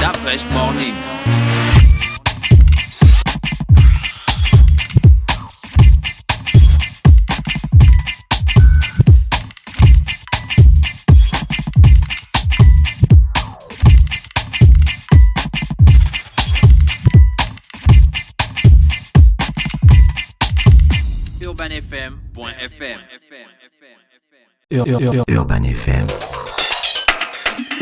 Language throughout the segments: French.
La Fresh Morning. UrbanFM.fm. Urban FM.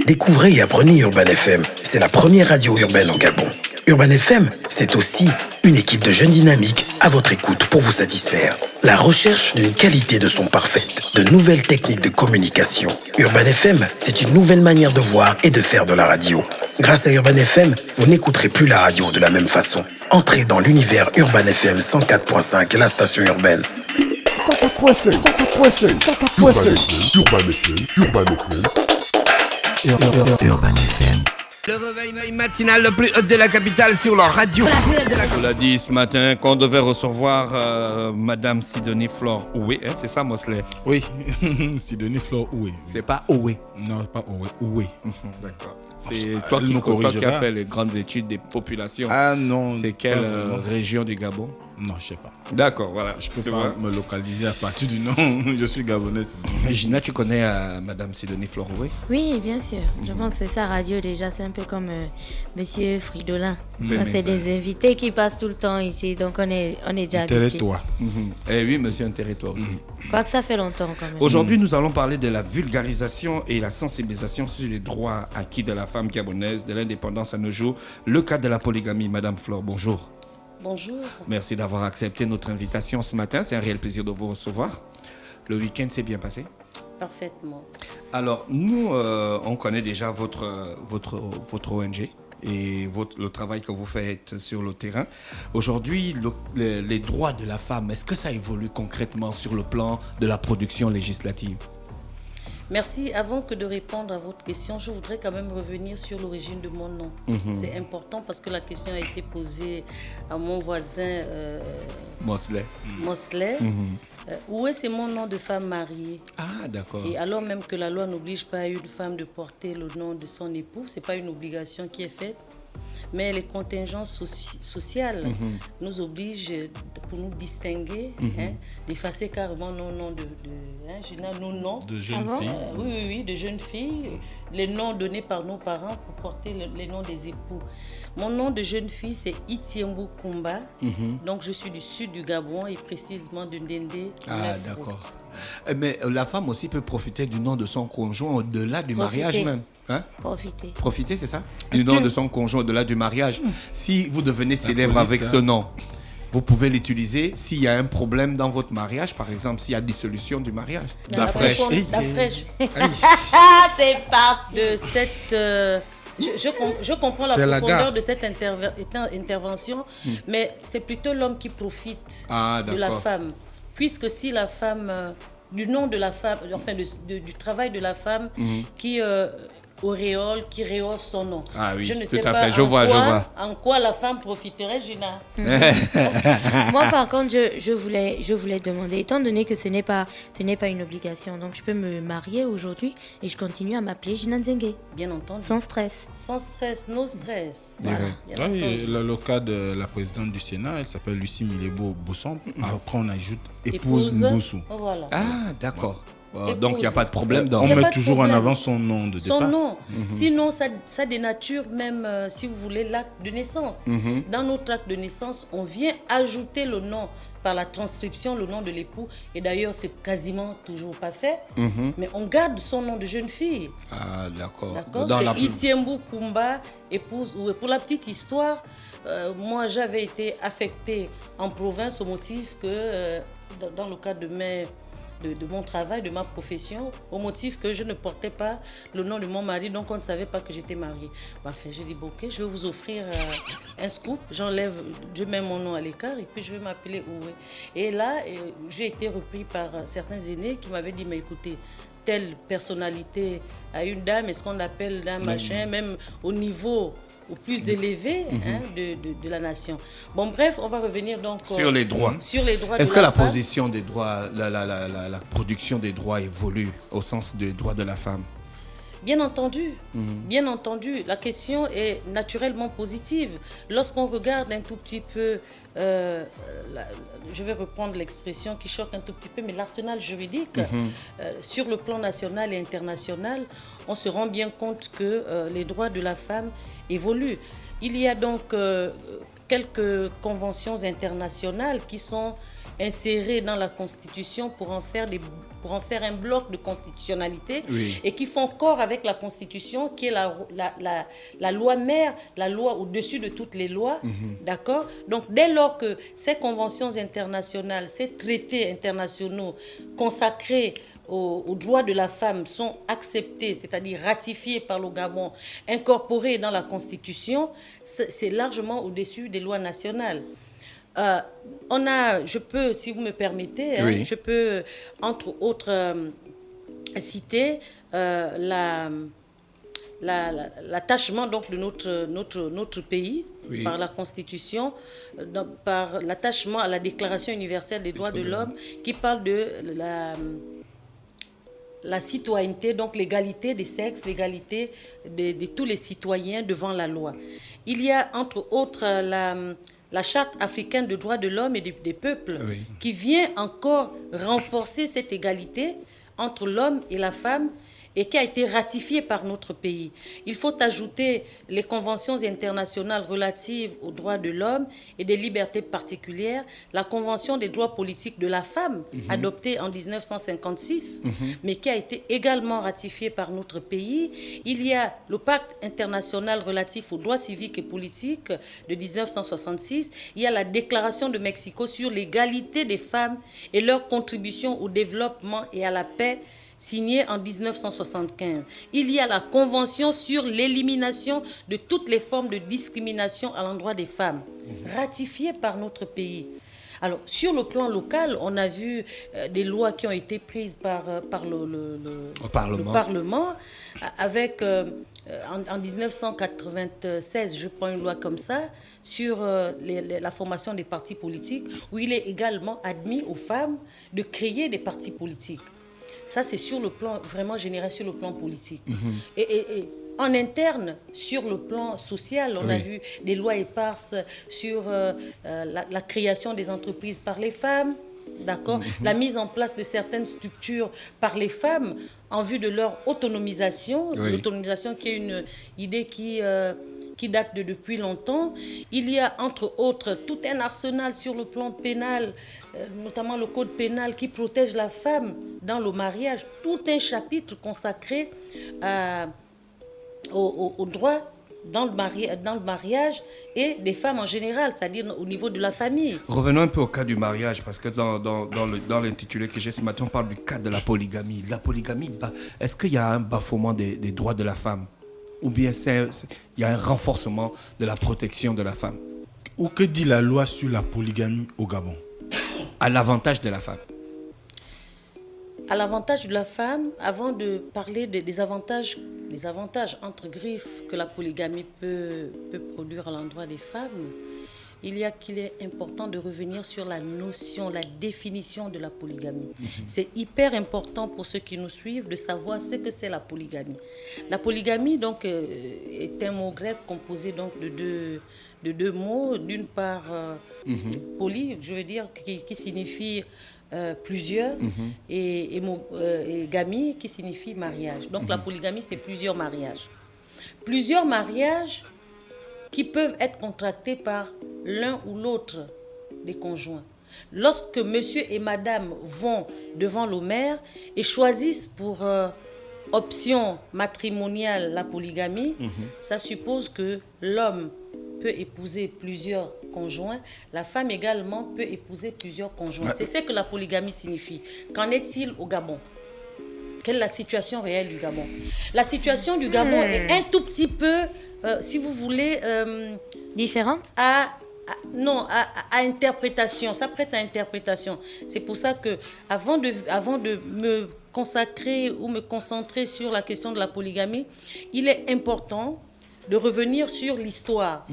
Découvrez et apprenez Urban FM. C'est la première radio urbaine au Gabon. Urban FM, c'est aussi une équipe de jeunes dynamiques à votre écoute pour vous satisfaire. La recherche d'une qualité de son parfaite, de nouvelles techniques de communication. Urban FM, c'est une nouvelle manière de voir et de faire de la radio. Grâce à Urban FM, vous n'écouterez plus la radio de la même façon. Entrez dans l'univers Urban FM 104.5, la station urbaine. 104.5, 104.5, 104.5. Urban FM. Urban FM. Le réveil matinal le plus haut de la capitale sur leur radio. On l'a dit ce matin qu'on devait recevoir Madame Sidonie Flore Oué, hein, c'est ça Mosley? Oui, Sidonie Flore Oué. C'est pas Oué. Non, pas Oué, Oué. D'accord. C'est toi qui as fait les grandes études des populations. Ah non. C'est quelle région du Gabon? Non, je sais pas. D'accord, voilà. Je peux pas me localiser à partir du nom. Je suis gabonais. Gina, tu connais Madame Sidonie Flore Oué? Oui, bien sûr. Je pense que c'est sa radio déjà. C'est un peu comme Monsieur Fridolin. C'est des invités qui passent tout le temps ici. Donc on est déjà habitués. Territoire. Eh oui, monsieur, un territoire aussi. Quoique ça fait longtemps quand même. Aujourd'hui, nous allons parler de la vulgarisation et la sensibilisation sur les droits acquis de la femme gabonaise, de l'indépendance à nos jours. Le cas de la polygamie. Madame Flore, bonjour. Bonjour. Merci d'avoir accepté notre invitation ce matin. C'est un réel plaisir de vous recevoir. Le week-end s'est bien passé? Parfaitement. Alors, nous, on connaît déjà votre ONG et le travail que vous faites sur le terrain. Aujourd'hui, les droits de la femme, est-ce que ça évolue concrètement sur le plan de la production législative? Merci. Avant que de répondre à votre question, je voudrais quand même revenir sur l'origine de mon nom. C'est important parce que la question a été posée à mon voisin Mosley. Où c'est mon nom de femme mariée. Ah, d'accord. Et alors même que la loi n'oblige pas une femme de porter le nom de son époux, ce n'est pas une obligation qui est faite. Mais les contingences sociales nous obligent, pour nous distinguer, d'effacer carrément nos noms nos noms de jeunes filles. Oui, de jeunes filles. Les noms donnés par nos parents pour porter les noms des époux. Mon nom de jeune fille, c'est Itiembu Kumba. Donc, je suis du sud du Gabon et précisément de Ndende. Ah, d'accord. Mais la femme aussi peut profiter du nom de son conjoint au-delà du mariage même. Hein? Profiter, c'est ça? Du nom de son conjoint au-delà du mariage. Si vous devenez célèbre avec ce nom, vous pouvez l'utiliser s'il y a un problème dans votre mariage, par exemple, s'il y a dissolution du mariage. La fraîche. C'est parti. De cette... Je comprends la profondeur de cette intervention, mais c'est plutôt l'homme qui profite de la femme. Puisque si la femme, du nom de la femme, enfin du travail de la femme qui auréole, qui rehausse son nom. Ah oui, je ne tout sais à pas fait, je vois. En quoi la femme profiterait, Gina? Moi, par contre, je voulais demander, étant donné que ce n'est pas une obligation, donc je peux me marier aujourd'hui et je continue à m'appeler Gina Nzengue. Bien entendu. Sans stress. Sans stress, no stress. Voilà, le cas de la présidente du Sénat, elle s'appelle Lucie Milebo Bousson. Après, on ajoute épouse Mboussou. Voilà. Ah, d'accord. Donc, il n'y a pas de problème. On met toujours en avant son nom de départ. Son nom. Sinon, ça dénature même, si vous voulez, l'acte de naissance. Dans notre acte de naissance, on vient ajouter le nom par la transcription, le nom de l'époux. Et d'ailleurs, c'est quasiment toujours pas fait. Mais on garde son nom de jeune fille. Ah, d'accord. C'est Itiembu Kumba, épouse. Pour la petite histoire, moi, j'avais été affectée en province au motif que, dans le cadre de mon travail, de ma profession, au motif que je ne portais pas le nom de mon mari, donc on ne savait pas que j'étais mariée. Enfin, j'ai dit, bon, ok, je vais vous offrir un scoop, je mets mon nom à l'écart et puis je vais m'appeler Oué. Et là, j'ai été repris par certains aînés qui m'avaient dit, mais écoutez, telle personnalité à une dame, est-ce qu'on appelle d'un machin, même au niveau au plus élevé de la nation. Bon, bref, on va revenir donc sur les droits. Est-ce que la position des droits, la production des droits évolue au sens des droits de la femme? Bien entendu, la question est naturellement positive. Lorsqu'on regarde un tout petit peu, je vais reprendre l'expression qui choque un tout petit peu, mais l'arsenal juridique, sur le plan national et international, on se rend bien compte que les droits de la femme évoluent. Il y a donc quelques conventions internationales qui sont insérées dans la Constitution pour en faire un bloc de constitutionnalité et qui font corps avec la Constitution, qui est la loi mère, la loi au-dessus de toutes les lois, d'accord? Donc, dès lors que ces conventions internationales, ces traités internationaux consacrés aux droits de la femme sont acceptés, c'est-à-dire ratifiés par le Gabon, incorporés dans la Constitution, c'est largement au-dessus des lois nationales. Je peux, si vous me permettez, je peux, entre autres, citer l'attachement donc de notre pays par la Constitution, par l'attachement à la Déclaration universelle des droits de l'homme, qui parle de la citoyenneté, donc l'égalité des sexes, l'égalité de tous les citoyens devant la loi. Il y a, entre autres, la Charte africaine de droits de l'homme et des peuples, qui vient encore renforcer cette égalité entre l'homme et la femme et qui a été ratifiée par notre pays. Il faut ajouter les conventions internationales relatives aux droits de l'homme et des libertés particulières, la Convention des droits politiques de la femme, adoptée en 1956, mais qui a été également ratifiée par notre pays. Il y a le Pacte international relatif aux droits civiques et politiques de 1966. Il y a la Déclaration de Mexico sur l'égalité des femmes et leur contribution au développement et à la paix, signée en 1975. Il y a la Convention sur l'élimination de toutes les formes de discrimination à l'endroit des femmes, ratifiée par notre pays. Alors, sur le plan local, on a vu des lois qui ont été prises par le Parlement, avec, en 1996, je prends une loi comme ça, sur la formation des partis politiques, où il est également admis aux femmes de créer des partis politiques. Ça, c'est sur le plan vraiment général, sur le plan politique. Et en interne, sur le plan social, on a vu des lois éparses sur la création des entreprises par les femmes, d'accord, la mise en place de certaines structures par les femmes en vue de leur autonomisation, l'autonomisation qui est une idée qui date de depuis longtemps. Il y a, entre autres, tout un arsenal sur le plan pénal, notamment le code pénal qui protège la femme dans le mariage, tout un chapitre consacré aux droits dans le mariage et des femmes en général, c'est-à-dire au niveau de la famille. Revenons un peu au cas du mariage, parce que dans l'intitulé que j'ai ce matin, on parle du cas de la polygamie. La polygamie, est-ce qu'il y a un bafouement des droits de la femme ? Ou bien il y a un renforcement de la protection de la femme? Ou que dit la loi sur la polygamie au Gabon? À l'avantage de la femme. À l'avantage de la femme, avant de parler des avantages, les avantages entre griffes que la polygamie peut produire à l'endroit des femmes, il est important de revenir sur la notion, la définition de la polygamie. C'est hyper important pour ceux qui nous suivent de savoir ce que c'est la polygamie. La polygamie, donc, est un mot grec composé donc de deux mots. D'une part, poly, je veux dire, qui signifie plusieurs, et gamie, qui signifie mariage. Donc, la polygamie, c'est plusieurs mariages. Plusieurs mariages qui peuvent être contractés par l'un ou l'autre des conjoints. Lorsque monsieur et madame vont devant le maire et choisissent pour option matrimoniale la polygamie, ça suppose que l'homme peut épouser plusieurs conjoints, la femme également peut épouser plusieurs conjoints. C'est ce que la polygamie signifie. Qu'en est-il au Gabon ? Quelle est la situation réelle du Gabon? La situation du Gabon est un tout petit peu, si vous voulez... différente? À interprétation. Ça prête à interprétation. C'est pour ça que avant de me consacrer ou me concentrer sur la question de la polygamie, il est important de revenir sur l'histoire.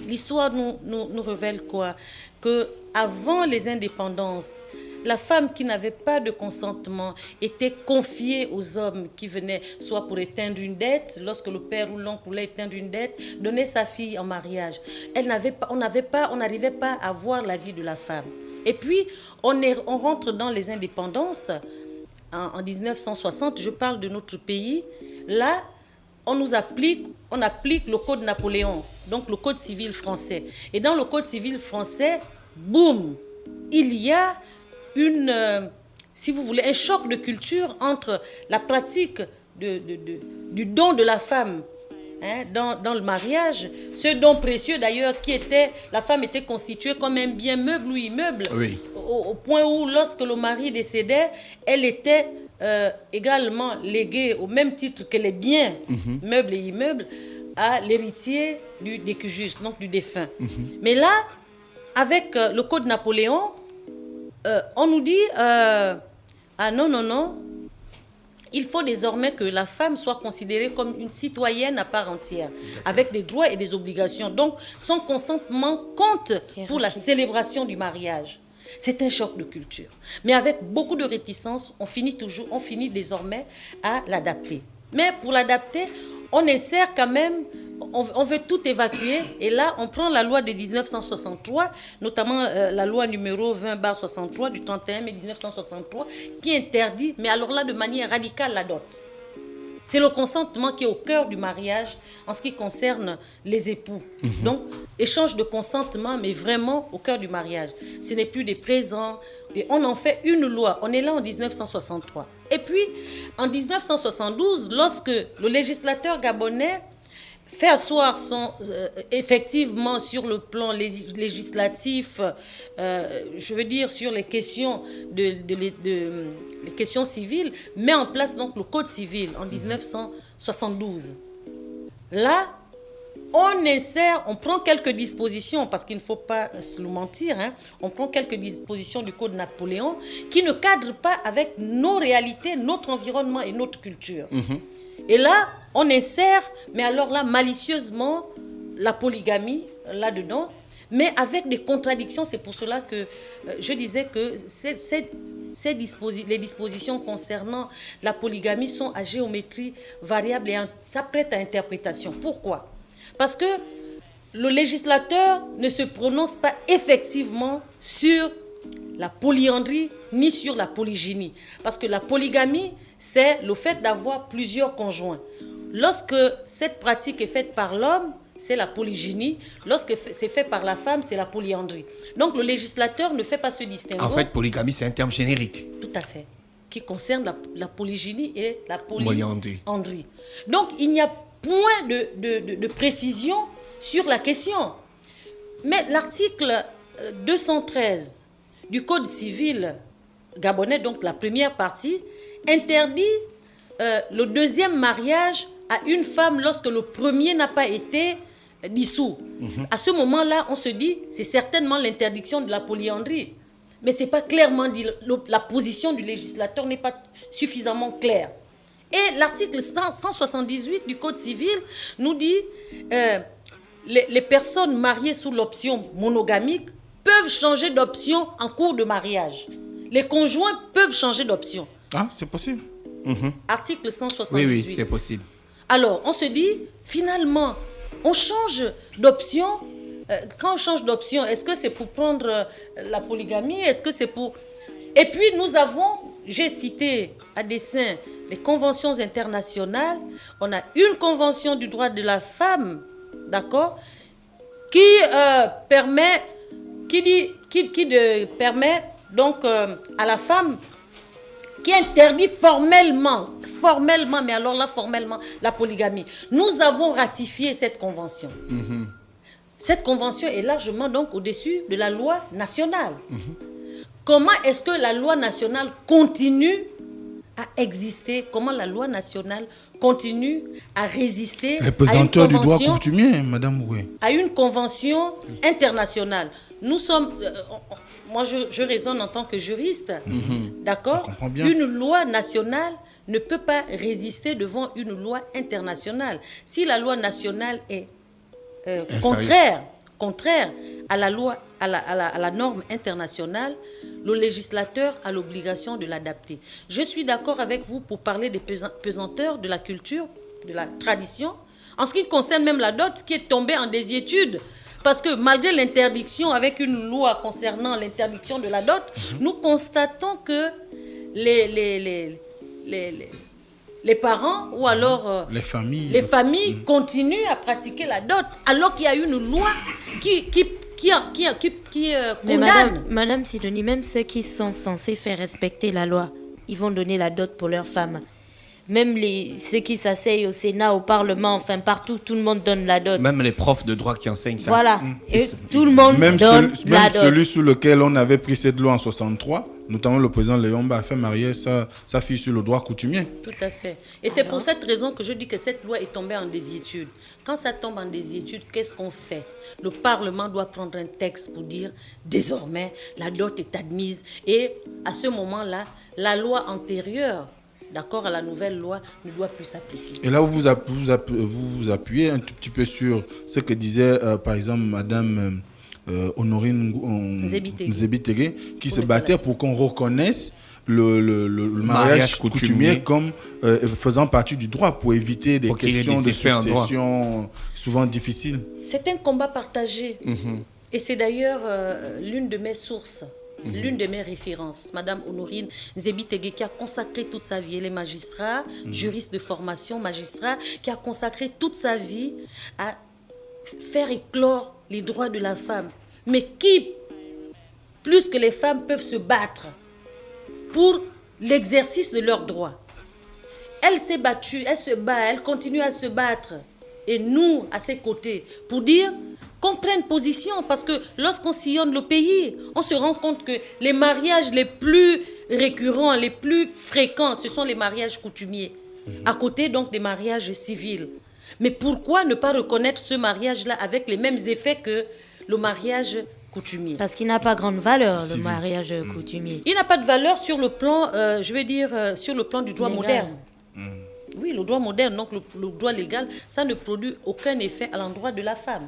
L'histoire nous révèle quoi? Que avant les indépendances, la femme qui n'avait pas de consentement était confiée aux hommes qui venaient soit pour éteindre une dette, lorsque le père ou l'oncle voulait éteindre une dette, donner sa fille en mariage. On n'arrivait pas à voir la vie de la femme. Et puis, on rentre dans les indépendances. En 1960, je parle de notre pays. Là, on applique le code Napoléon, donc le code civil français. Et dans le code civil français, boum, il y a si vous voulez, un choc de culture entre la pratique du don de la femme dans le mariage, ce don précieux d'ailleurs qui était, la femme était constituée comme un bien meuble ou immeuble, oui. Au point où lorsque le mari décédait, elle était également léguée au même titre que les biens meubles et immeubles à l'héritier du décujus, donc du défunt. Mais là, avec le code Napoléon, on nous dit ah non, il faut désormais que la femme soit considérée comme une citoyenne à part entière, avec des droits et des obligations. Donc, son consentement compte pour la célébration du mariage. C'est un choc de culture. Mais avec beaucoup de réticence, on finit désormais à l'adapter. Mais pour l'adapter, on insère quand même, on veut tout évacuer. Et là, on prend la loi de 1963, notamment la loi numéro 20/63 du 31 mai 1963, qui interdit, mais alors là, de manière radicale, la dot. C'est le consentement qui est au cœur du mariage en ce qui concerne les époux. Donc, échange de consentement, mais vraiment au cœur du mariage. Ce n'est plus des présents. Et on en fait une loi. On est là en 1963. Et puis, en 1972, lorsque le législateur gabonais fait asseoir effectivement sur le plan législatif, je veux dire sur les questions les questions civiles, met en place donc le code civil en 1972. Là, on prend quelques dispositions, parce qu'il ne faut pas se le mentir, on prend quelques dispositions du code Napoléon qui ne cadrent pas avec nos réalités, notre environnement et notre culture. Et là, on insère, mais alors là, malicieusement, la polygamie là-dedans, mais avec des contradictions. C'est pour cela que je disais que les dispositions concernant la polygamie sont à géométrie variable et s'apprêtent à interprétation. Pourquoi ? Parce que le législateur ne se prononce pas effectivement sur la polyandrie ni sur la polygynie. Parce que la polygamie, c'est le fait d'avoir plusieurs conjoints. Lorsque cette pratique est faite par l'homme, c'est la polygynie. Lorsque c'est fait par la femme, c'est la polyandrie. Donc le législateur ne fait pas ce distinguo. En fait, polygamie, c'est un terme générique. Tout à fait. Qui concerne la polygynie et la polyandrie. Donc il n'y a point de précision sur la question. Mais l'article 213 du Code civil gabonais, donc la première partie, interdit le deuxième mariage à une femme lorsque le premier n'a pas été dissous. À ce moment-là, on se dit, c'est certainement l'interdiction de la polyandrie. Mais ce n'est pas clairement dit. La position du législateur n'est pas suffisamment claire. Et l'article 178 du Code civil nous dit les personnes mariées sous l'option monogamique peuvent changer d'option en cours de mariage. Les conjoints peuvent changer d'option. Ah, c'est possible. Article 178. Oui, c'est possible. Alors, on se dit, finalement, on change d'option. Quand on change d'option, est-ce que c'est pour prendre la polygamie? Est-ce que c'est pour... Et puis, j'ai cité à dessein les conventions internationales. On a une convention du droit de la femme, d'accord, qui permet donc à la femme, qui interdit formellement, mais alors là, formellement, la polygamie. Nous avons ratifié cette convention. Cette convention est largement donc au-dessus de la loi nationale. Comment est-ce que la loi nationale continue à exister? Comment la loi nationale continue à résister représentant du droit coutumier, Madame Oué, à une convention internationale? Nous sommes... moi, je raisonne en tant que juriste, d'accord? Une loi nationale ne peut pas résister devant une loi internationale. Si la loi nationale est contraire à la loi, à la norme internationale, le législateur a l'obligation de l'adapter. Je suis d'accord avec vous pour parler des pesanteurs de la culture, de la tradition, en ce qui concerne même la dot qui est tombée en désuétude. Parce que malgré l'interdiction, avec une loi concernant l'interdiction de la dot, nous constatons que les parents ou alors les familles continuent à pratiquer la dot, alors qu'il y a une loi qui Mais condamne. Madame Sidonie, même ceux qui sont censés faire respecter la loi, ils vont donner la dot pour leurs femmes. Même ceux qui s'asseyent au Sénat, au Parlement, enfin partout, tout le monde donne la dot. Même les profs de droit qui enseignent ça. Voilà, et tout le monde donne la dot. Celui sous lequel on avait pris cette loi en 63, notamment le président Léomba a fait marier sa fille sur le droit coutumier. Tout à fait. Et c'est pour cette raison que je dis que cette loi est tombée en désuétude. Quand ça tombe en désuétude, qu'est-ce qu'on fait? Le Parlement doit prendre un texte pour dire désormais la dot est admise. Et à ce moment-là, la loi antérieure, d'accord à la nouvelle loi, ne doit plus s'appliquer. Et là, vous vous appuyez un tout petit peu sur ce que disait par exemple Madame Honorine Nzebitegé, qui se battait pour qu'on reconnaisse le mariage coutumier comme faisant partie du droit, pour éviter des questions de succession souvent difficiles. C'est un combat partagé. Et c'est d'ailleurs l'une de mes sources. L'une de mes références, Madame Honorine Nzebitegé, qui a consacré toute sa vie, elle est magistrat, juriste de formation, magistrat, qui a consacré toute sa vie à faire éclore les droits de la femme. Mais qui, plus que les femmes, peuvent se battre pour l'exercice de leurs droits. Elle s'est battue, elle se bat, elle continue à se battre. Et nous, à ses côtés, pour dire qu'on prenne position, parce que lorsqu'on sillonne le pays, on se rend compte que les mariages les plus récurrents, les plus fréquents, ce sont les mariages coutumiers, à côté donc des mariages civils. Mais pourquoi ne pas reconnaître ce mariage-là avec les mêmes effets que le mariage coutumier? Parce qu'il n'a pas grande valeur, le mariage coutumier. Il n'a pas de valeur sur le plan, sur le plan du droit moderne. Oui, le droit moderne, donc le droit légal, ça ne produit aucun effet à l'endroit de la femme.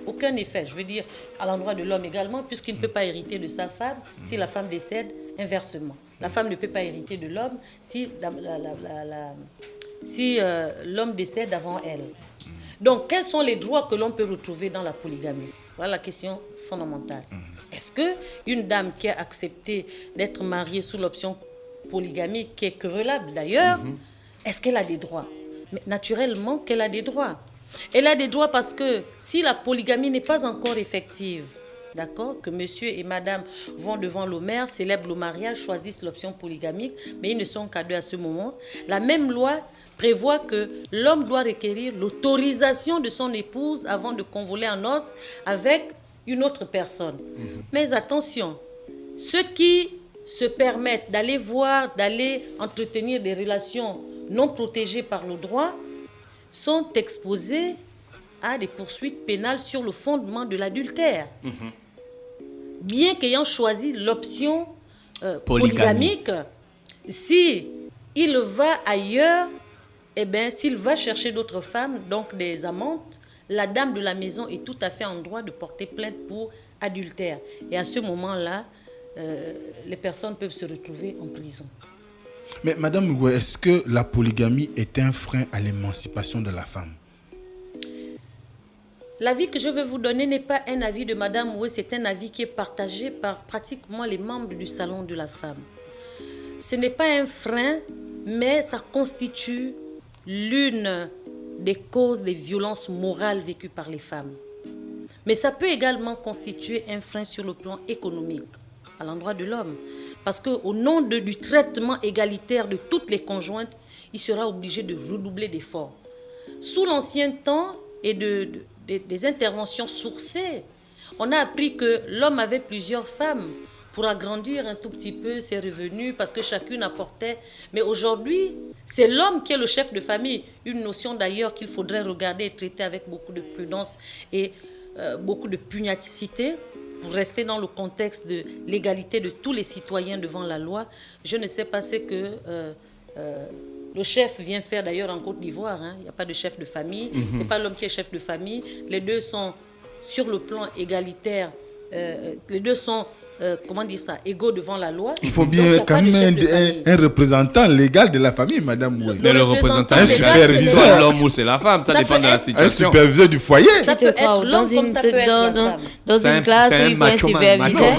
Aucun effet, je veux dire, à l'endroit de l'homme également, puisqu'il ne peut pas hériter de sa femme si la femme décède, inversement. La femme ne peut pas hériter de l'homme si l'homme décède avant elle. Donc, quels sont les droits que l'on peut retrouver dans la polygamie? Voilà la question fondamentale. Est-ce qu'une dame qui a accepté d'être mariée sous l'option polygamique, qui est querellable d'ailleurs, est-ce qu'elle a des droits? Mais naturellement qu'elle a des droits. Elle a des droits parce que si la polygamie n'est pas encore effective, d'accord, que monsieur et madame vont devant le maire, célèbrent le mariage, choisissent l'option polygamique, mais ils ne sont qu'à deux à ce moment, la même loi prévoit que l'homme doit requérir l'autorisation de son épouse avant de convoler en noces avec une autre personne. Mais attention, ceux qui se permettent d'aller voir, d'aller entretenir des relations non protégées par le droit, sont exposés à des poursuites pénales sur le fondement de l'adultère. Bien qu'ayant choisi l'option polygamique, si il va ailleurs, eh bien, s'il va chercher d'autres femmes, donc des amantes, la dame de la maison est tout à fait en droit de porter plainte pour adultère. Et à ce moment-là, les personnes peuvent se retrouver en prison. Mais Madame Moué, est-ce que la polygamie est un frein à l'émancipation de la femme? L'avis que je vais vous donner n'est pas un avis de Madame Moué, c'est un avis qui est partagé par pratiquement les membres du Salon de la femme. Ce n'est pas un frein, mais ça constitue l'une des causes des violences morales vécues par les femmes. Mais ça peut également constituer un frein sur le plan économique à l'endroit de l'homme. Parce qu'au nom du traitement égalitaire de toutes les conjointes, il sera obligé de redoubler d'efforts. Sous l'ancien temps et des interventions sourcées, on a appris que l'homme avait plusieurs femmes pour agrandir un tout petit peu ses revenus parce que chacune apportait. Mais aujourd'hui, c'est l'homme qui est le chef de famille. Une notion d'ailleurs qu'il faudrait regarder et traiter avec beaucoup de prudence et beaucoup de pugnacité pour rester dans le contexte de l'égalité de tous les citoyens devant la loi. Je ne sais pas ce que le chef vient faire d'ailleurs en Côte d'Ivoire. Il n'y a pas de chef de famille. Ce n'est pas l'homme qui est chef de famille. Les deux sont sur le plan égalitaire. Les deux sont égaux devant la loi. Il faut bien quand même un représentant légal de la famille, Madame Oué. Mais le représentant légal, c'est l'homme ou c'est la femme, ça dépend de la situation. Un superviseur du foyer. Ça peut être l'homme comme ça peut être la femme. Dans une classe où il faut un superviseur.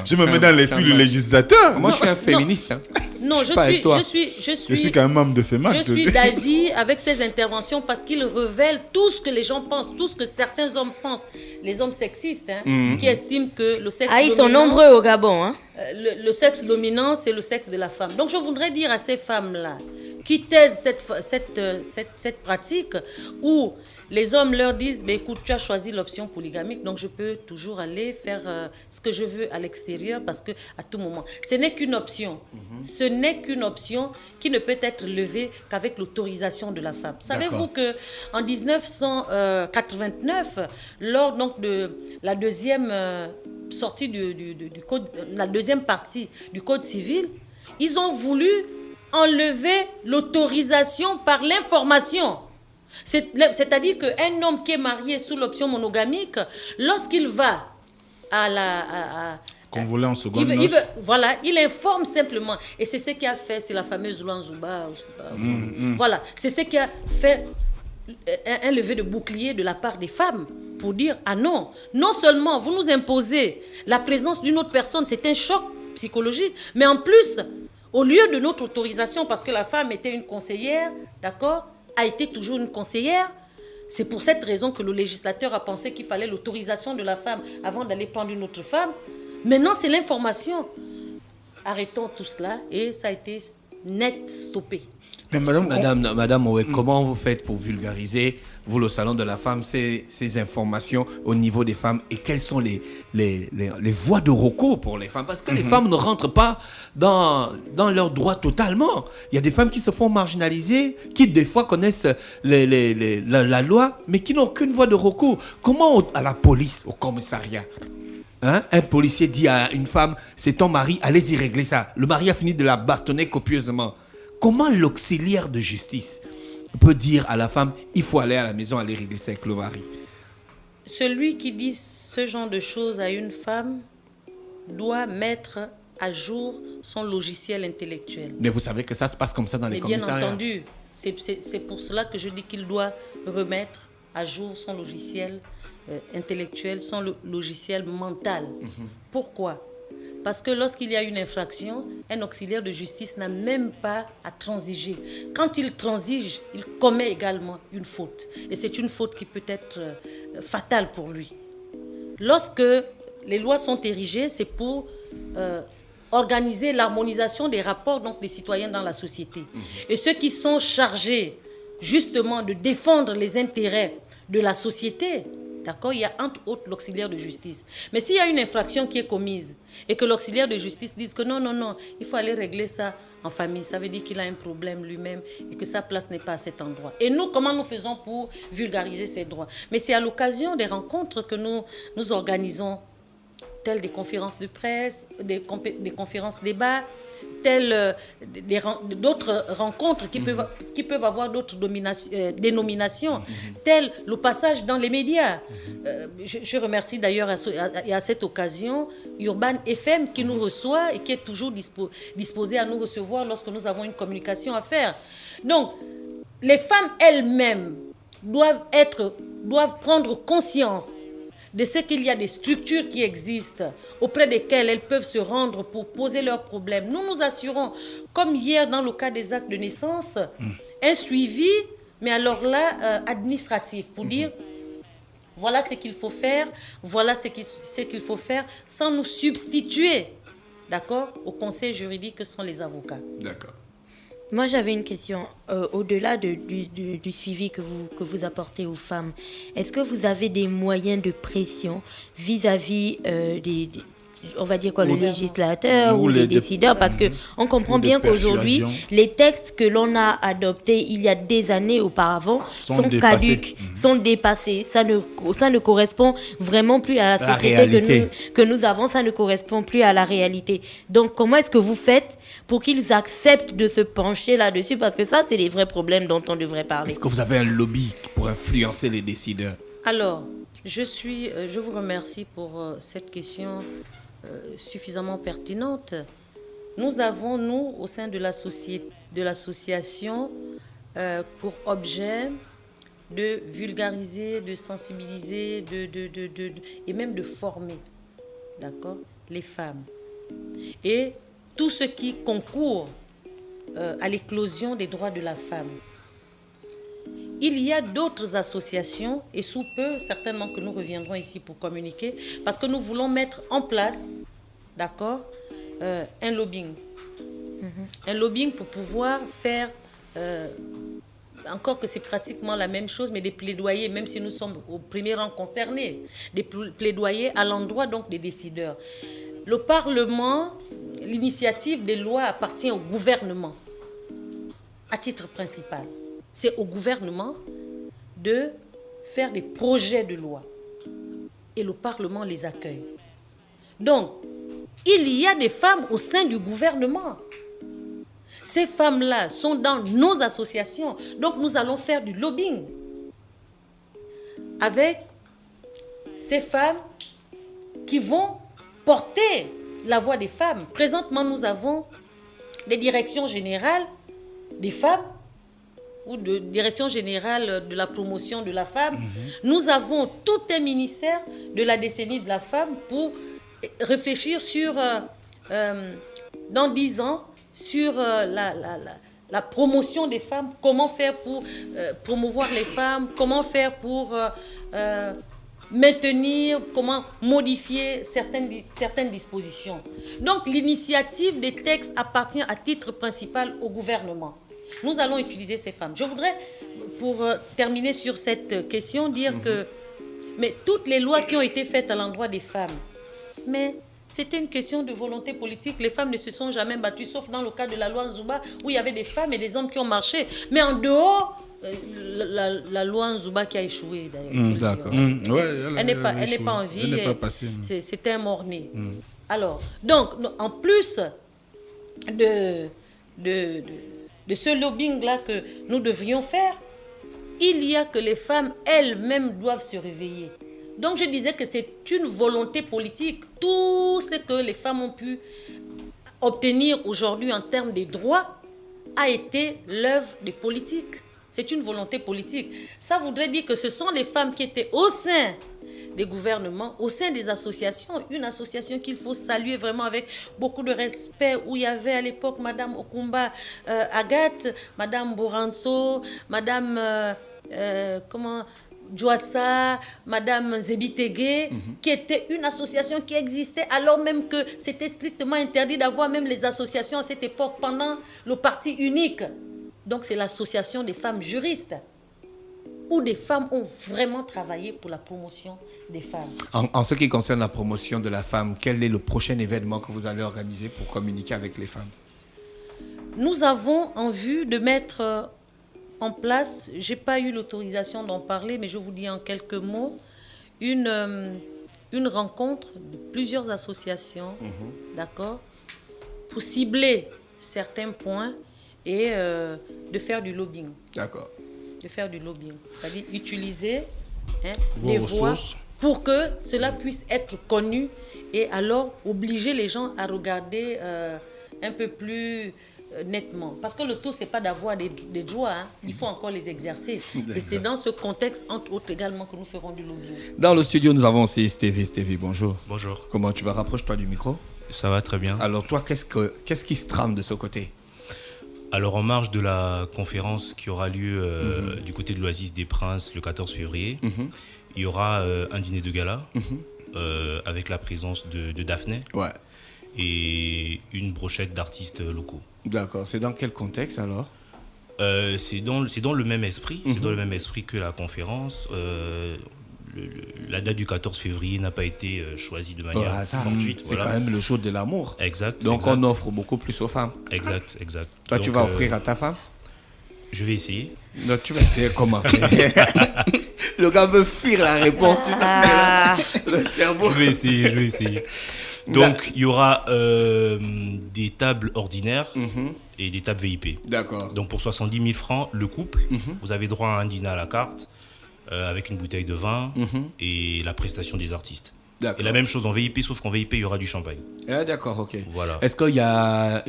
Je me mets dans l'esprit du législateur. Moi, je suis un féministe. Non, je suis quand même membre de FEMAC. Je suis d'avis avec ces interventions parce qu'il révèle tout ce que les gens pensent, tout ce que certains hommes pensent. Les hommes sexistes, qui estiment que le sexe dominant... ils sont nombreux au Gabon. Le sexe dominant, c'est le sexe de la femme. Donc, je voudrais dire à ces femmes-là qui taisent cette pratique où les hommes leur disent, écoute, tu as choisi l'option polygamique, donc je peux toujours aller faire ce que je veux à l'extérieur parce que à tout moment, ce n'est qu'une option. Ce n'est qu'une option qui ne peut être levée qu'avec l'autorisation de la femme. Savez-vous qu'en 1989, lors donc, de la deuxième sortie du code, la deuxième partie du code civil, ils ont voulu enlever l'autorisation par l'information. C'est-à-dire qu'un homme qui est marié sous l'option monogamique, lorsqu'il va qu'on voulait en seconde noce. Il informe simplement. Et c'est ce qui a fait, c'est la fameuse loi Nzouba. Voilà, c'est ce qui a fait un lever de bouclier de la part des femmes pour dire, ah non seulement vous nous imposez la présence d'une autre personne, c'est un choc psychologique, mais en plus, au lieu de notre autorisation, parce que la femme était une conseillère, d'accord, a été toujours une conseillère. C'est pour cette raison que le législateur a pensé qu'il fallait l'autorisation de la femme avant d'aller prendre une autre femme. Maintenant, c'est l'information. Arrêtons tout cela et ça a été net stoppé. Mais Madame Oué, comment vous faites pour vulgariser, vous, le Salon de la Femme, ces informations au niveau des femmes et quelles sont les voies de recours pour les femmes? Parce que les femmes ne rentrent pas dans leurs droits totalement. Il y a des femmes qui se font marginaliser, qui des fois connaissent la loi, mais qui n'ont aucune voie de recours. Comment à la police, au commissariat, un policier dit à une femme, c'est ton mari, allez-y régler ça. Le mari a fini de la bastonner copieusement. Comment l'auxiliaire de justice peut dire à la femme, il faut aller à la maison, aller régler ça avec le mari? Celui qui dit ce genre de choses à une femme doit mettre à jour son logiciel intellectuel. Mais vous savez que ça se passe comme ça dans les commissariats. Bien entendu, c'est pour cela que je dis qu'il doit remettre à jour son logiciel intellectuel, son logiciel mental. Pourquoi ? Parce que lorsqu'il y a une infraction, un auxiliaire de justice n'a même pas à transiger. Quand il transige, il commet également une faute. Et c'est une faute qui peut être fatale pour lui. Lorsque les lois sont érigées, c'est pour organiser l'harmonisation des rapports donc, des citoyens dans la société. Et ceux qui sont chargés justement de défendre les intérêts de la société, d'accord, il y a entre autres l'auxiliaire de justice. Mais s'il y a une infraction qui est commise et que l'auxiliaire de justice dise que non, il faut aller régler ça en famille, ça veut dire qu'il a un problème lui-même et que sa place n'est pas à cet endroit. Et nous, comment nous faisons pour vulgariser ces droits? Mais c'est à l'occasion des rencontres que nous organisons, telles des conférences de presse, des conférences débats, telles d'autres rencontres qui peuvent avoir d'autres dénominations, telles le passage dans les médias. Je remercie d'ailleurs à cette occasion Urban FM qui nous reçoit et qui est toujours disposé à nous recevoir lorsque nous avons une communication à faire. Donc, les femmes elles-mêmes doivent prendre conscience de ce qu'il y a des structures qui existent auprès desquelles elles peuvent se rendre pour poser leurs problèmes. Nous nous assurons, comme hier dans le cas des actes de naissance, un suivi, mais alors là, administratif, pour dire voilà ce qu'il faut faire, voilà ce qu'il faut faire, sans nous substituer, d'accord, au conseil juridique que sont les avocats. D'accord. Moi, j'avais une question. Au-delà du suivi que vous apportez aux femmes, est-ce que vous avez des moyens de pression vis-à-vis on va dire quoi, le législateur ou les décideurs, parce qu'on comprend bien qu'aujourd'hui, les textes que l'on a adoptés il y a des années auparavant sont caducs, sont dépassés. Ça ne correspond vraiment plus à la société que nous avons, ça ne correspond plus à la réalité. Donc, comment est-ce que vous faites pour qu'ils acceptent de se pencher là-dessus? Parce que ça, c'est les vrais problèmes dont on devrait parler. Est-ce que vous avez un lobby pour influencer les décideurs? Alors, Je vous remercie pour cette question suffisamment pertinente. Nous avons, nous, au sein de l'association, pour objet de vulgariser, de sensibiliser, et même de former, d'accord, les femmes. Et tout ce qui concourt à l'éclosion des droits de la femme. Il y a d'autres associations, et sous peu, certainement que nous reviendrons ici pour communiquer, parce que nous voulons mettre en place, d'accord, un lobbying. Un lobbying pour pouvoir faire, encore que c'est pratiquement la même chose, mais des plaidoyers, même si nous sommes au premier rang concernés, des plaidoyers à l'endroit donc des décideurs. Le Parlement, l'initiative des lois appartient au gouvernement, à titre principal. C'est au gouvernement de faire des projets de loi. Et le Parlement les accueille. Donc, il y a des femmes au sein du gouvernement. Ces femmes-là sont dans nos associations. Donc, nous allons faire du lobbying avec ces femmes qui vont porter la voix des femmes. Présentement, nous avons des directions générales des femmes ou de direction générale de la promotion de la femme. Nous avons tout un ministère de la décennie de la femme pour réfléchir sur, dans 10 ans, sur la promotion des femmes, comment faire pour promouvoir les femmes, comment faire pour maintenir, comment modifier certaines dispositions. Donc l'initiative des textes appartient à titre principal au gouvernement. Nous allons utiliser ces femmes. Je voudrais, pour terminer sur cette question, dire que mais toutes les lois qui ont été faites à l'endroit des femmes, mais c'était une question de volonté politique. Les femmes ne se sont jamais battues, sauf dans le cas de la loi Nzouba, où il y avait des femmes et des hommes qui ont marché. Mais en dehors, la loi Nzouba qui a échoué, d'ailleurs. D'accord. Elle n'est pas en vie. Elle n'est pas passée. C'était un mort-né. Alors, donc, en plus de ce lobbying-là que nous devrions faire, il y a que les femmes elles-mêmes doivent se réveiller. Donc je disais que c'est une volonté politique. Tout ce que les femmes ont pu obtenir aujourd'hui en termes des droits a été l'œuvre des politiques. C'est une volonté politique. Ça voudrait dire que ce sont les femmes qui étaient au sein des gouvernements, au sein des associations, une association qu'il faut saluer vraiment avec beaucoup de respect, où il y avait à l'époque Madame Okumba Agathe, Madame Boranso, Madame Djouassa, Madame Zebitege, qui était une association qui existait alors même que c'était strictement interdit d'avoir même les associations à cette époque pendant le parti unique. Donc c'est l'association des femmes juristes, où des femmes ont vraiment travaillé pour la promotion des femmes. En ce qui concerne la promotion de la femme, quel est le prochain événement que vous allez organiser pour communiquer avec les femmes? Nous avons en vue de mettre en place, je n'ai pas eu l'autorisation d'en parler, mais je vous dis en quelques mots, une rencontre de plusieurs associations, d'accord, pour cibler certains points et de faire du lobbying. D'accord. De faire du lobbying, c'est-à-dire utiliser des voix pour que cela puisse être connu et alors obliger les gens à regarder un peu plus nettement. Parce que le tout, ce n'est pas d'avoir des droits, il faut encore les exercer. Et c'est dans ce contexte, entre autres également, que nous ferons du lobbying. Dans le studio, nous avons aussi Stevie. Stevie, bonjour. Bonjour. Comment tu vas? Rapproche-toi du micro. Ça va très bien. Alors toi, qu'est-ce qui se trame de ce côté? Alors en marge de la conférence qui aura lieu du côté de l'Oasis des Princes le 14 février, il y aura un dîner de gala avec la présence de Daphné et une brochette d'artistes locaux. D'accord. C'est dans quel contexte alors? C'est dans le même esprit. C'est dans le même esprit que la conférence. La date du 14 février n'a pas été choisie de manière fortuite. C'est quand même le jour de l'amour. Exact. Donc on offre beaucoup plus aux femmes. Exact. Toi, tu vas offrir à ta femme? Je vais essayer. Non, tu vas essayer comment faire? Le gars veut fuir la réponse, tu sais. Le cerveau. Je vais essayer. Donc, il y aura des tables ordinaires et des tables VIP. D'accord. Donc, pour 70 000 francs, le couple, vous avez droit à un dîner à la carte avec une bouteille de vin et la prestation des artistes. D'accord. Et la même chose en VIP, sauf qu'en VIP, il y aura du champagne. Ah, d'accord, ok. Voilà. Est-ce qu'il y a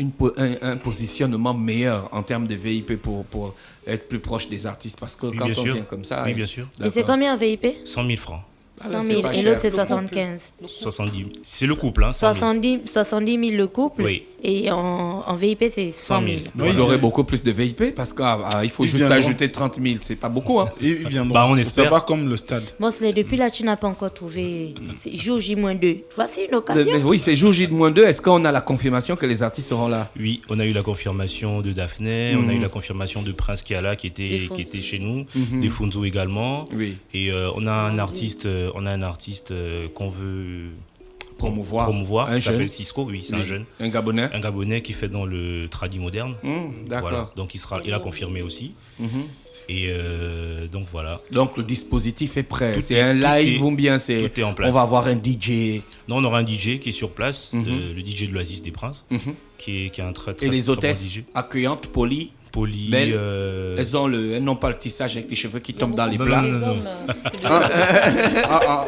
un positionnement meilleur en termes de VIP pour être plus proche des artistes? Parce que quand on vient comme ça... Oui, bien sûr. Et c'est combien un VIP? 100 000 francs. 100 000. Et l'autre, c'est 75. 70 000. C'est le couple, hein. 70 000 le couple. Oui. Et en VIP, c'est 100 000. Vous aurez beaucoup plus de VIP parce qu'il faut juste ajouter 30 000. C'est pas beaucoup, hein. Ils viendront. Bah, on espère. C'est pas comme le stade. Mosley, depuis là, tu n'as pas encore trouvé. C'est jour J-2. Voici une occasion. Oui, c'est jour J-2. Est-ce qu'on a la confirmation que les artistes seront là? Oui, on a eu la confirmation de Daphné, on a eu la confirmation de Prince qui est là, qui était chez nous, des Funzo également. Oui. Et on a un artiste qu'on veut promouvoir, un qui s'appelle jeune. Cisco, oui, c'est un jeune. Un Gabonais. Un Gabonais qui fait dans le tradi moderne. D'accord. Voilà. Donc il a confirmé aussi. Et donc voilà. Donc le dispositif est prêt. Tout C'est est- un tout live est- ou bien tout est en place. on va avoir un DJ. Non, on aura un DJ qui est sur place, le DJ de l'Oasis des Princes, qui est un très Et les très hôtesses bon DJ. accueillantes, polies. Poli, Belle. Elles n'ont pas le tissage avec les cheveux qui tombent dans les plats. non.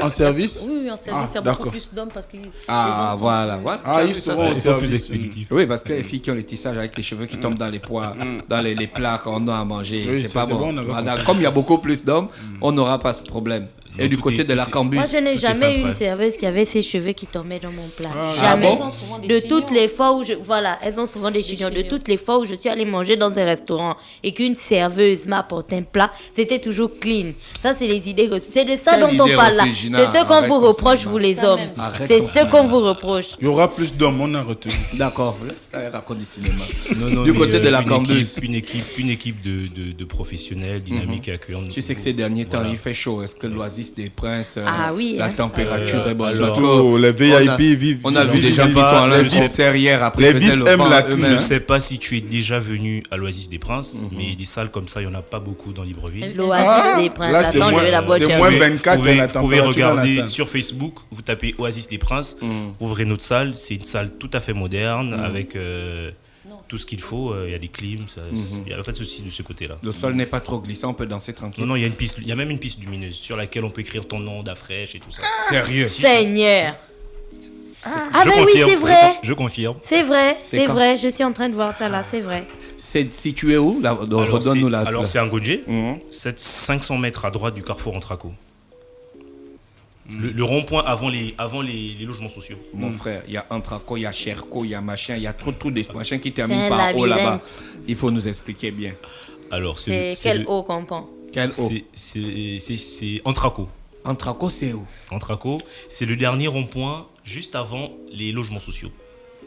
En service? Oui, en service, il y a beaucoup plus d'hommes parce que. Voilà. Ah, ils seront au Ils sont plus service. expéditifs. Oui, parce que les filles qui ont les tissages avec les cheveux qui tombent dans les pois, dans les plats qu'on a à manger, Oui, c'est pas c'est bon. bon, on avait Voilà, compris. comme il y a beaucoup plus d'hommes, on n'aura pas ce problème. Et Donc, du tout côté est- de la tout est- Cambus, Moi, je n'ai jamais eu prêt. une serveuse qui avait ses cheveux qui tombaient dans mon plat. Ah Jamais. bon? Elles ont souvent des De chignons. toutes les fois où elles ont souvent des chignons. De toutes les fois où je suis allée manger dans un restaurant et qu'une serveuse m'apporte un plat, c'était toujours clean. Ça, c'est les idées reçues. C'est de ça Quelle dont on idée parle là. reçue, Gina? C'est ce qu'on Arrête vous ton reproche, cinéma. vous les Ça hommes. même. Arrête C'est ton ce cinéma. qu'on vous reproche. Il y aura plus d'hommes, on a retenu. d'accord, laisse ça raconter du cinéma. Non, Du mais, côté de la Cambus. une équipe de professionnels dynamiques et accueillants. Tu sais que ces derniers temps, Voilà. il fait chaud. Est-ce que l'Oasis des Princes, Ah oui, la hein. température est bonne? alors- Parce que Oh, les VIP vivent. on a vu des gens qui sais sont pas, en je sais- concert hier, après les ils faisaient VIP le aiment vent la eux-mêmes, Je hein. sais pas si tu es déjà venu à l'Oasis des Princes, mais des salles comme ça, il n'y en a pas beaucoup dans Libreville. L'Oasis des Princes. Là, c'est Attends, je moins, vais la boire c'est chercher. moins Vous 24 pouvez, la vous pouvez température dans la regarder salle. sur Facebook, vous tapez Oasis des Princes, vous ouvrez notre salle, c'est une salle tout à fait moderne avec tout ce qu'il faut, il y a des clims, il n'y a pas de souci de ce côté-là. Le sol n'est pas trop glissant, on peut danser tranquille. Non, il y a une piste, il y a même une piste lumineuse sur laquelle on peut écrire ton nom d'Afresh et tout ça. Sérieux? Seigneur. Ah Je ben oui, confirme, c'est vrai. Je confirme. C'est vrai, C'est c'est quand? vrai. Je suis en train de voir ça là, c'est vrai. C'est situé où? Là, redonne-nous la. Alors c'est un Gonje, Mhm. 500 mètres à droite du carrefour Antraco. Le rond-point avant les logements sociaux. Mon frère, il y a Antraco, il y a Cherco, il y a machin, il y a trop des machins qui C'est terminent un par O là-bas. labyrinthe. Il faut nous expliquer bien. Alors C'est quel eau qu'on prend? Quel O? C'est Antraco. Antraco, c'est où? Antraco, c'est le dernier rond-point juste avant les logements sociaux.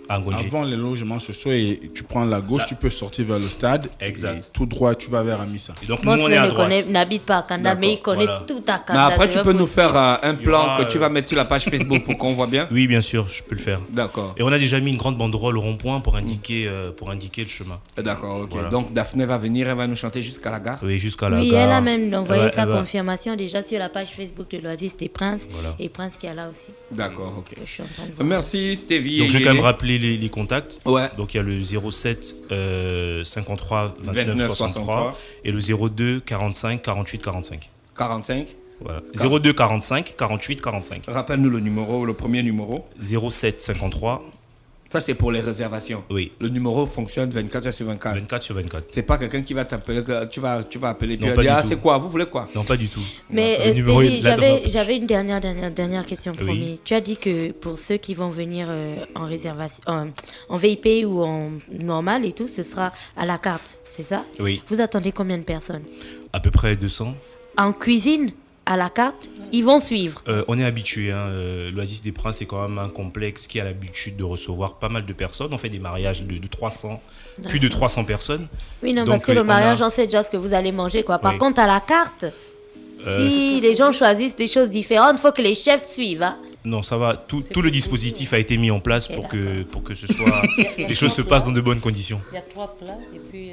À Ngonje. Avant les logements sociaux, et tu prends la gauche, tu peux sortir vers le stade. Exact. Et tout droit, tu vas vers Amissa. Et donc Moi, nous on est à ne droite. n'habite pas à Kanda, mais il connaît voilà. tout à Mais Kanda. après, Je tu vais peux vous- nous faire un plan aura, que tu vas mettre sur la page Facebook pour qu'on voit bien? Oui, bien sûr, je peux le faire. D'accord. Et on a déjà mis une grande banderole au rond-point pour indiquer le chemin. D'accord, ok. Voilà. Donc Daphné va venir, elle va nous chanter jusqu'à la gare. Oui, jusqu'à la Oui, gare. elle a même envoyé Elle sa va- confirmation déjà sur la page Facebook de l'Oasis des Princes. Voilà. Et Prince qui est là aussi. D'accord, ok. Que je suis en train de voir. Merci Stevie. Donc je vais et quand même Yéyé. rappeler les contacts. Ouais. Donc il y a le 07 53 29 29 63 et le 02 45 48 45. 45. Voilà. 02 45 48 45. Rappelle-nous le numéro, le premier numéro. 07 53. Ça, c'est pour les réservations. Oui. Le numéro fonctionne 24 heures sur 24. 24 sur 24. C'est pas quelqu'un qui va t'appeler, que tu vas appeler, puis Non, il pas va dire, du ah, tout. c'est quoi, vous voulez quoi? Non, pas du tout. Mais Le numéro Stevie, est là dans ma poche. j'avais une dernière question, Oui. promis. Tu as dit que pour ceux qui vont venir en réservation, en VIP ou en normal et tout, ce sera à la carte, c'est ça? Oui. Vous attendez combien de personnes? À peu près 200. En cuisine, à la carte, ils vont suivre. On est habitué. L'Oasis des Princes est quand même un complexe qui a l'habitude de recevoir pas mal de personnes. On fait des mariages de 300, plus de 300 personnes. Oui, non, Donc, parce que le on mariage, a- on sait déjà ce que vous allez manger, quoi. Par Oui. contre, à la carte, si les gens choisissent des choses différentes, il faut que les chefs suivent. Hein. Non, ça va. Tout le dispositif a été mis en place pour que ce soit les choses se passent dans de bonnes conditions. Il y a 3 plats et puis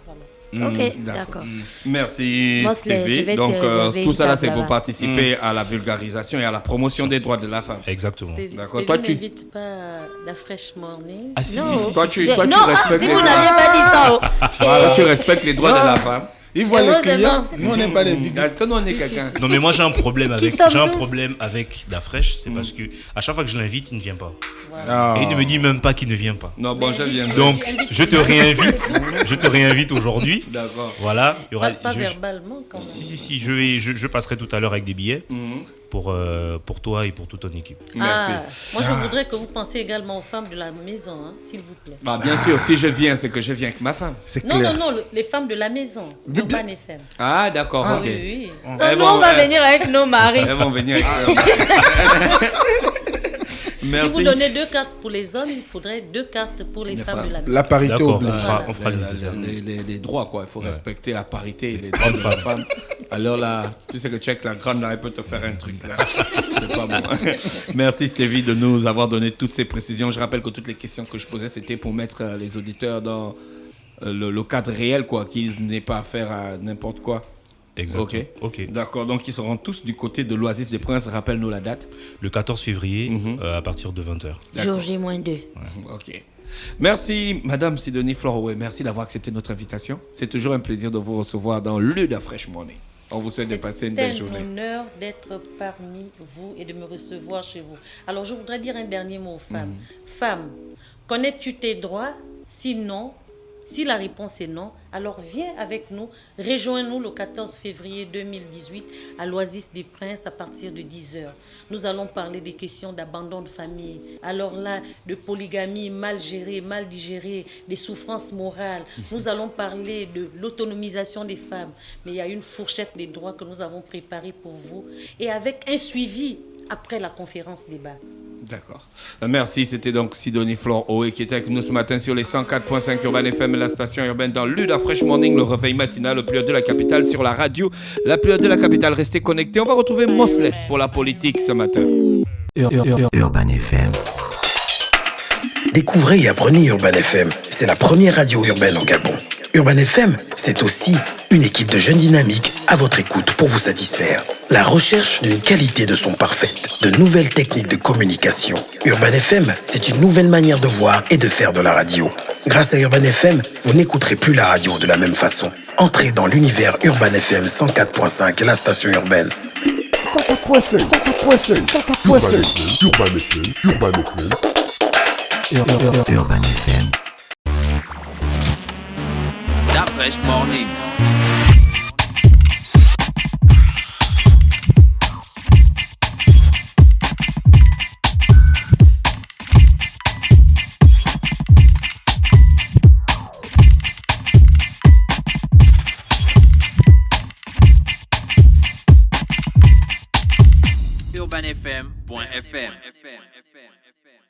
voilà. Ok, d'accord. Merci Moi, je Stevie. vais te Donc réserver tout une ça là, table c'est pour là-bas. participer à la vulgarisation et à la promotion des droits de la femme. Exactement. D'accord. Stevie Toi, tu- n'invite pas la Fresh Morning. Ah si, Non. si, si. Toi, tu Non, respectes si les vous droits. n'avez pas dit ça. Voilà, tu respectes les droits de la femme. Ils voient les clients. Nous, on n'est pas les big. Est-ce que nous, on est quelqu'un? Non, mais moi, j'ai un problème avec Dafresh. C'est parce que à chaque fois que je l'invite, il ne vient pas. Et il ne me dit même pas qu'il ne vient pas. Non, bon, je viens. Donc, je te réinvite aujourd'hui. D'accord. Voilà. Il y aura, pas verbalement, quand même. Si, je passerai tout à l'heure avec des billets. Pour toi et pour toute ton équipe. Merci. Moi, je voudrais que vous pensiez également aux femmes de la maison, hein, s'il vous plaît. Bah, bien sûr, si je viens, c'est que je viens avec ma femme. C'est clair. Non, les femmes de la maison, Urban FM. Ah, d'accord, ok. Oui. Nous, on va venir avec nos maris. Elles vont venir avec nos maris. Merci. Si vous donnez 2 cartes pour les hommes, il faudrait 2 cartes pour les femmes de la maison. La parité oblige. oblige. On fera le nécessaire. Les droits, quoi. Il faut respecter la parité et les droits de la femme. Alors là, tu sais que check la grande, là, elle peut te faire un truc, là. C'est pas bon. Merci, Stevie, de nous avoir donné toutes ces précisions. Je rappelle que toutes les questions que je posais, c'était pour mettre les auditeurs dans le cadre réel, quoi, qu'ils n'aient pas affaire à n'importe quoi. Exactement. Ok. D'accord, donc ils seront tous du côté de l'Oasis des Princes. Rappelle-nous la date. Le 14 février, à partir de 20h. Jour J-2. Ok. Merci, Madame Sidonie Floroway. Merci d'avoir accepté notre invitation. C'est toujours un plaisir de vous recevoir dans l'Uda Fresh Morning. On vous souhaite de passer une belle journée. C'est un honneur d'être parmi vous et de me recevoir chez vous. Alors, je voudrais dire un dernier mot aux femmes. Femme, connais-tu tes droits? Sinon, si la réponse est non, alors viens avec nous, rejoins-nous le 14 février 2018 à l'Oasis des Princes à partir de 10h. Nous allons parler des questions d'abandon de famille. Alors là, de polygamie mal gérée, mal digérée, des souffrances morales. Nous allons parler de l'autonomisation des femmes. Mais il y a une fourchette des droits que nous avons préparée pour vous et avec un suivi après la conférence débat. D'accord. Merci. C'était donc Sidonie Floroway qui était avec nous ce matin sur les 104.5 Urban FM, la station urbaine dans l'Uda Fresh Morning, le réveil matinal, le plus haut de la capitale sur la radio. La plus haut de la capitale, restez connectés. On va retrouver Mosley pour la politique ce matin. Urban FM. Découvrez et apprenez Urban FM. C'est la première radio urbaine au Gabon. Urban FM, c'est aussi une équipe de jeunes dynamiques à votre écoute pour vous satisfaire. La recherche d'une qualité de son parfaite, de nouvelles techniques de communication. Urban FM, c'est une nouvelle manière de voir et de faire de la radio. Grâce à Urban FM, vous n'écouterez plus la radio de la même façon. Entrez dans l'univers Urban FM 104.5, la station urbaine. 104.5, 104.5, 104.5. Urban FM. Urban FM. Stop Fresh Morning. UrbanFM.fm